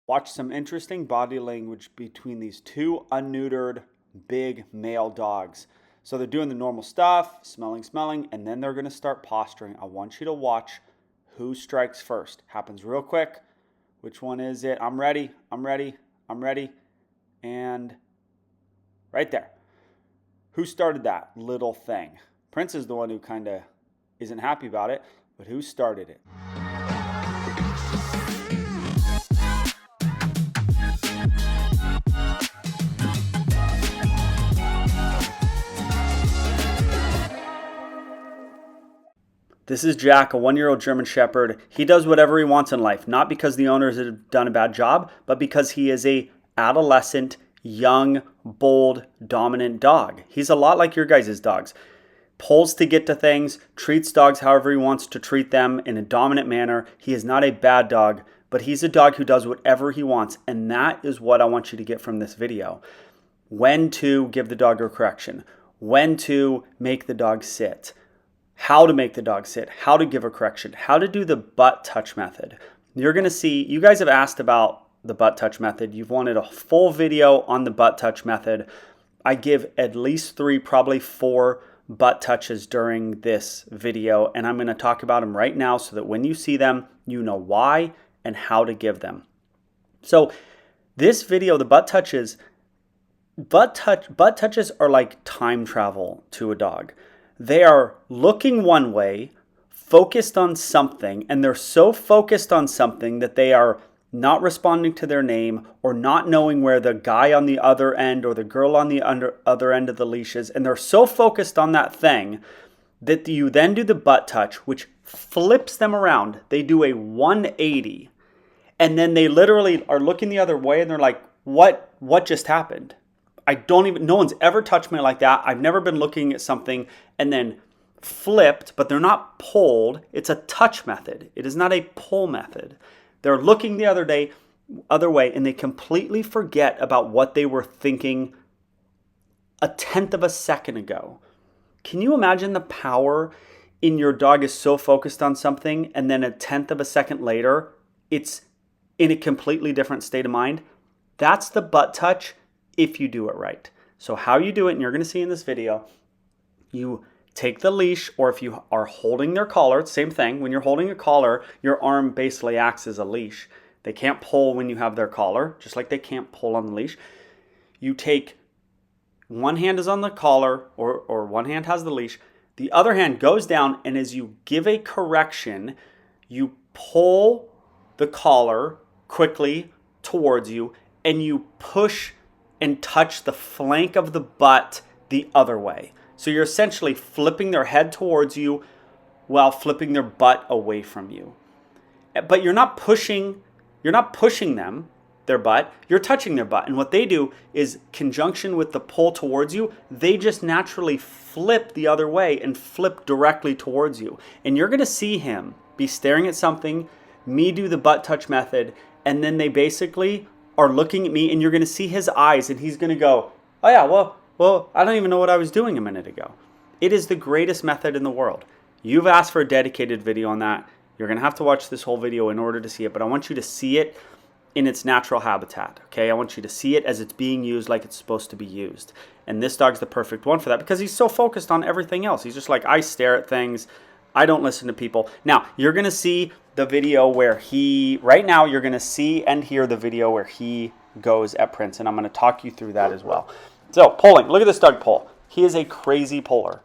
Watch some interesting body language between these two unneutered big male dogs. So they're doing the normal stuff, smelling, and then they're going to start posturing. I want you to watch who strikes first. Happens real quick. Which one is it? I'm ready. And right there. Who started that little thing? Prince is the one who kind of isn't happy about it, but who started it? This is Jack, a 1-year-old German Shepherd. He does whatever he wants in life, not because the owners have done a bad job, but because he is a adolescent, young, bold, dominant dog. He's a lot like your guys' dogs. Pulls to get to things, treats dogs however he wants to treat them in a dominant manner. He is not a bad dog, but he's a dog who does whatever he wants, and that is what I want you to get from this video. When to give the dog a correction, when to make the dog sit, how to make the dog sit, how to give a correction, how to do the butt touch method. You're going to see, you guys have asked about the butt touch method. You've wanted a full video on the butt touch method. I give at least 3, probably 4 butt touches during this video, and I'm going to talk about them right now so that when you see them, you know why and how to give them. So this video, the butt touches are like time travel to a dog. They are looking one way, focused on something, and they're so focused on something that they are not responding to their name or not knowing where the guy on the other end or the girl on the other end of the leash is. And they're so focused on that thing that you then do the butt touch, which flips them around. They do a 180, and then they literally are looking the other way and they're like, what just happened? No one's ever touched me like that. I've never been looking at something and then flipped, but they're not pulled. It's a touch method. It is not a pull method. They're looking the other way, and they completely forget about what they were thinking a tenth of a second ago. Can you imagine the power in your dog is so focused on something, and then a tenth of a second later, it's in a completely different state of mind? That's the butt touch if you do it right. So how you do it, and you're going to see in this video, you take the leash, or if you are holding their collar, it's the same thing. When you're holding a collar, your arm basically acts as a leash. They can't pull when you have their collar, just like they can't pull on the leash. You take, one hand is on the collar, or one hand has the leash, the other hand goes down, and as you give a correction, you pull the collar quickly towards you, and you push and touch the flank of the butt the other way. So you're essentially flipping their head towards you while flipping their butt away from you. But you're not pushing them, their butt, you're touching their butt. And what they do is, conjunction with the pull towards you, they just naturally flip the other way and flip directly towards you. And you're gonna see him be staring at something, me do the butt touch method, and then they basically are looking at me, and you're going to see his eyes, and he's going to go, oh yeah, well, I don't even know what I was doing a minute ago. It is the greatest method in the world. You've asked for a dedicated video on that. You're going to have to watch this whole video in order to see it, but I want you to see it in its natural habitat, okay? I want you to see it as it's being used like it's supposed to be used. And this dog's the perfect one for that because he's so focused on everything else. He's just like, I stare at things. I don't listen to people. Now, you're going to see the video where right now you're going to see and hear the video where he goes at Prince, and I'm going to talk you through that as well. So, pulling. Look at this dog pull. He is a crazy puller.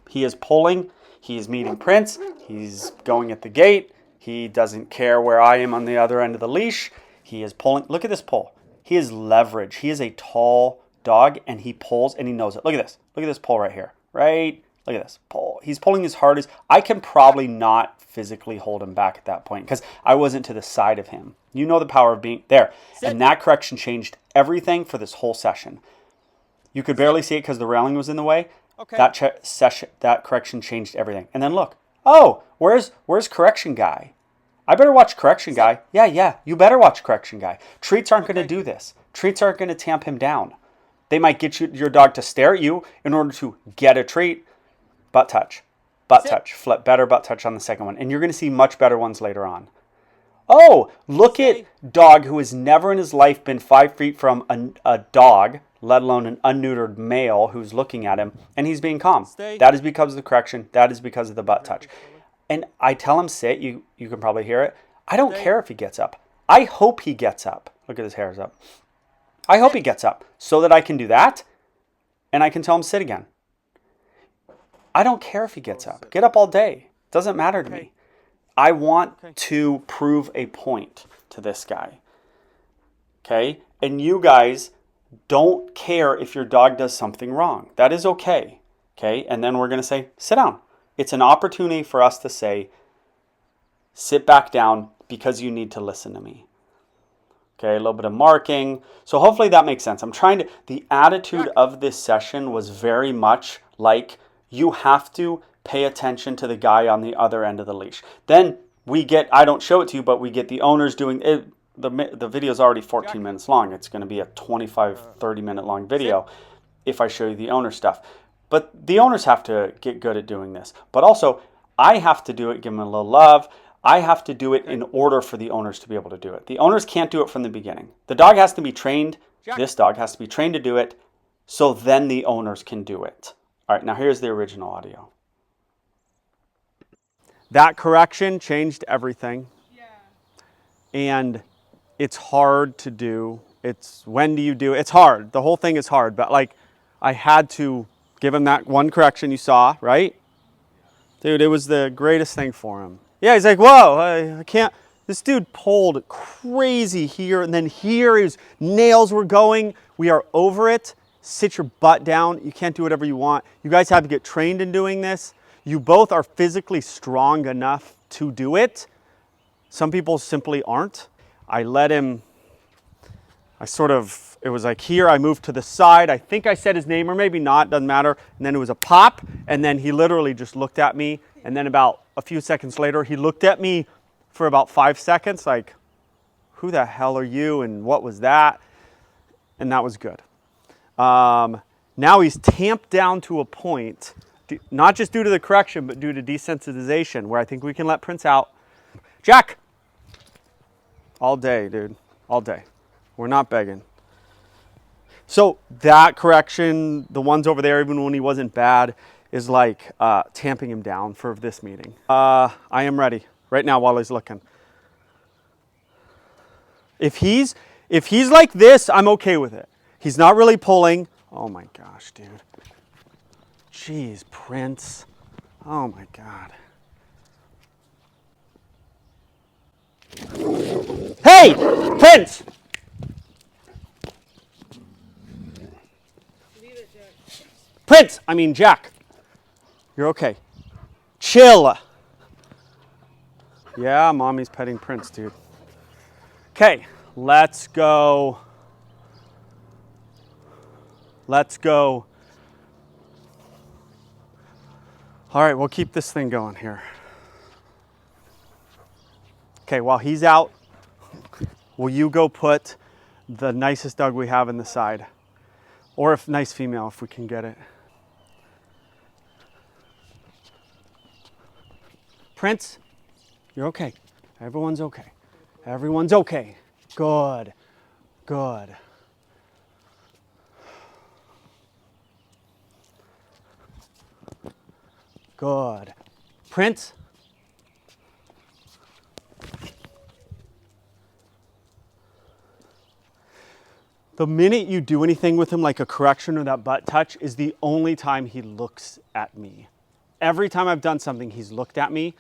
He is pulling. He is meeting Prince. He's going at the gate. He doesn't care where I am on the other end of the leash. He is pulling. Look at this pull. He is leverage. He is a tall dog, and he pulls, and he knows it. Look at this. Look at this pull right here. Right? Look at this pull. He's pulling as hard as I can probably not physically hold him back at that point because I wasn't to the side of him. You know the power of being there. And that correction changed everything for this whole session. You could barely see it because the railing was in the way. Okay. That correction changed everything. And then look. Oh, where's correction guy? I better watch correction guy. Yeah, you better watch correction guy. Treats aren't going to do this. Treats aren't going to tamp him down. They might get your dog to stare at you in order to get a treat. Butt touch, flip, better butt touch on the second one. And you're going to see much better ones later on. Oh, look at dog who has never in his life been 5 feet from a dog, let alone an unneutered male who's looking at him, and he's being calm. That is because of the correction. That is because of the butt touch. And I tell him sit. You can probably hear it. I don't care if he gets up. I hope he gets up. Look at his hair's up. I hope he gets up so that I can do that, and I can tell him sit again. I don't care if he gets up. Get up all day. Doesn't matter to me. I want to prove a point to this guy. Okay? And you guys don't care if your dog does something wrong. That is okay. Okay? And then we're going to say, sit down. It's an opportunity for us to say, sit back down because you need to listen to me. Okay, a little bit of marking. So hopefully that makes sense. The attitude of this session was very much like you have to pay attention to the guy on the other end of the leash. Then I don't show it to you, but we get the owners doing it. The video is already 14 minutes long. It's going to be a 25, 30-minute long video if I show you the owner stuff. But the owners have to get good at doing this. But also, I have to do it, give them a little love. I have to do it in order for the owners to be able to do it. The owners can't do it from the beginning. The dog has to be trained. This dog has to be trained to do it, so then the owners can do it. All right, now here's the original audio. That correction changed everything. Yeah. And it's hard to do. When do you do it? It's hard. The whole thing is hard. But like, I had to give him that one correction you saw, right? Dude, it was the greatest thing for him. Yeah, he's like, whoa, I can't. This dude pulled crazy here, and then here his nails were going. We are over it. Sit your butt down. You can't do whatever you want. You guys have to get trained in doing this. You both are physically strong enough to do it. Some people simply aren't. I let him, it was like here, I moved to the side. I think I said his name, or maybe not, doesn't matter. And then it was a pop, and then he literally just looked at me. And then about a few seconds later, he looked at me for about 5 seconds, like, who the hell are you, and what was that? And that was good. Now he's tamped down to a point, not just due to the correction, but due to desensitization, where I think we can let Prince out. Jack! All day, dude. All day. We're not begging. So that correction, the ones over there, even when he wasn't bad, is like tamping him down for this meeting. I am ready right now while he's looking. If he's like this, I'm okay with it. He's not really pulling. Oh my gosh, dude. Jeez, Prince. Oh my God. Hey, Prince! Prince, I mean Jack. You're okay. Chill. Yeah, mommy's petting Prince, dude. Okay, let's go. Let's go. All right, we'll keep this thing going here. Okay, while he's out, will you go put the nicest dog we have in the side? Or if nice female, if we can get it. Prince, you're okay. Everyone's okay. Everyone's okay. Good. Good. Good. Prince? The minute you do anything with him, like a correction or that butt touch, is the only time he looks at me. Every time I've done something, he's looked at me.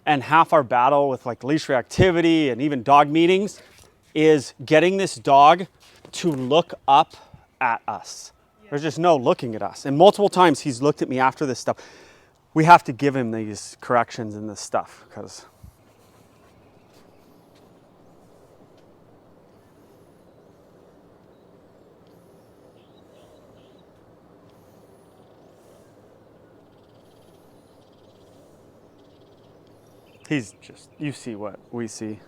And half our battle with like leash reactivity and even dog meetings is getting this dog to look up at us. Yeah. There's just no looking at us. And multiple times he's looked at me after this stuff. We have to give him these corrections and this stuff because he's just, you see what we see.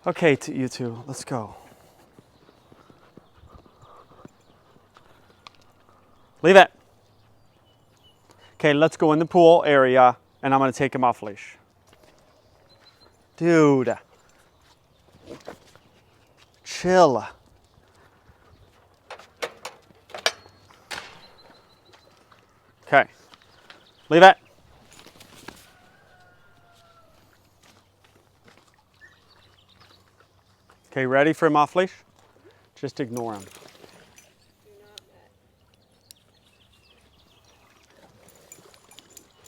Okay, to you two, let's go. Leave it. Okay, let's go in the pool area, and I'm gonna take him off leash. Dude. Chill. Okay, leave it. Okay, ready for him off leash? Just ignore him.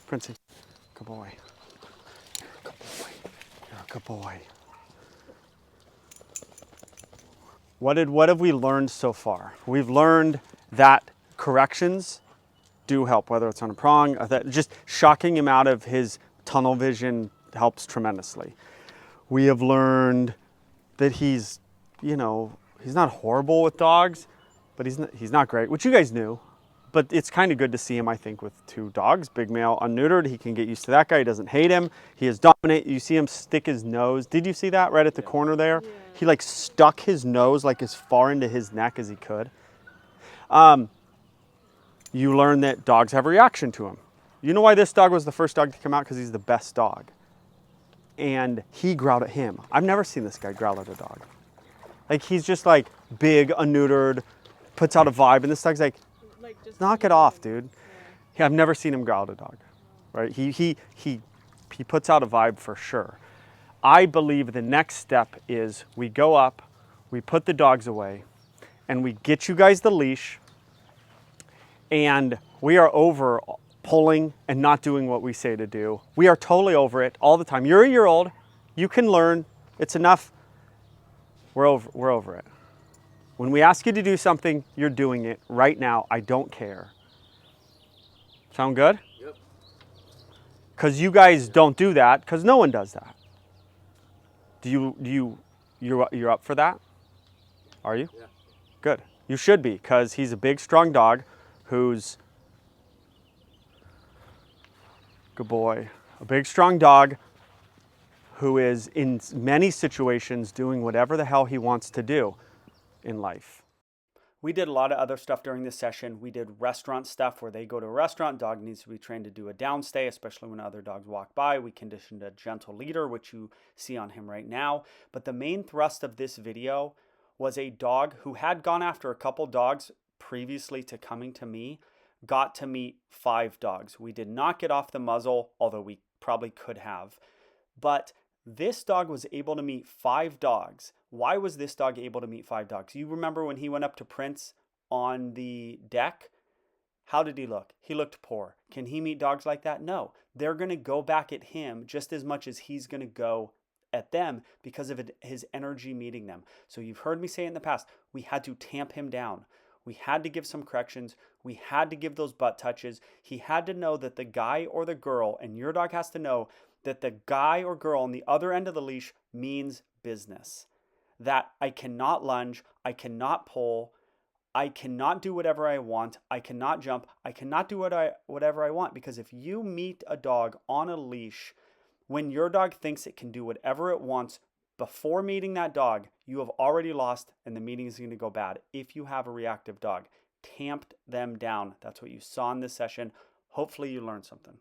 Princey, good boy. You're a good boy. You're a good boy. What have we learned so far? We've learned that corrections do help, whether it's on a prong, or that just shocking him out of his tunnel vision helps tremendously. We have learned that he's, you know, he's not horrible with dogs, but he's not great, which you guys knew. But it's kind of good to see him, I think, with two dogs, big male, unneutered. He can get used to that guy. He doesn't hate him. He is dominant. You see him stick his nose. Did you see that right at the corner there? Yeah. He like stuck his nose like as far into his neck as he could. You learn that dogs have a reaction to him. You know why this dog was the first dog to come out? Because he's the best dog. And he growled at him. I've never seen this guy growl at a dog. Like he's just like big, unneutered, puts out a vibe, and this dog's like just knock it off, dude. Yeah, I've never seen him growl at a dog, right? He puts out a vibe for sure. I believe the next step is we go up, we put the dogs away, and we get you guys the leash, and we are over pulling and not doing what we say to do. We are totally over it all the time. You're a year old. You can learn. It's enough. We're over it. When we ask you to do something, you're doing it right now. I don't care. Sound good? Yep. Because you guys don't do that, because no one does that. You're up for that? Are you? Yeah. Good. You should be, because he's a big, strong dog who's, good boy, a big, strong dog who is in many situations doing whatever the hell he wants to do in life. We did a lot of other stuff during this session. We did restaurant stuff where they go to a restaurant, dog needs to be trained to do a downstay, especially when other dogs walk by. We conditioned a gentle leader, which you see on him right now. But the main thrust of this video was a dog who had gone after a couple dogs previously to coming to me, got to meet 5 dogs. We did not get off the muzzle, although we probably could have. But this dog was able to meet 5 dogs. Why was this dog able to meet 5 dogs? You remember when he went up to Prince on the deck? How did he look? He looked poor. Can he meet dogs like that? No. They're going to go back at him just as much as he's going to go at them because of his energy meeting them. So you've heard me say in the past, we had to tamp him down. We had to give some corrections. We had to give those butt touches. He had to know that the guy or the girl, and your dog has to know that the guy or girl on the other end of the leash means business. That I cannot lunge, I cannot pull, I cannot do whatever I want, I cannot jump, I cannot do whatever I want. Because if you meet a dog on a leash, when your dog thinks it can do whatever it wants, before meeting that dog, you have already lost and the meeting is going to go bad. If you have a reactive dog, tamped them down. That's what you saw in this session. Hopefully you learned something.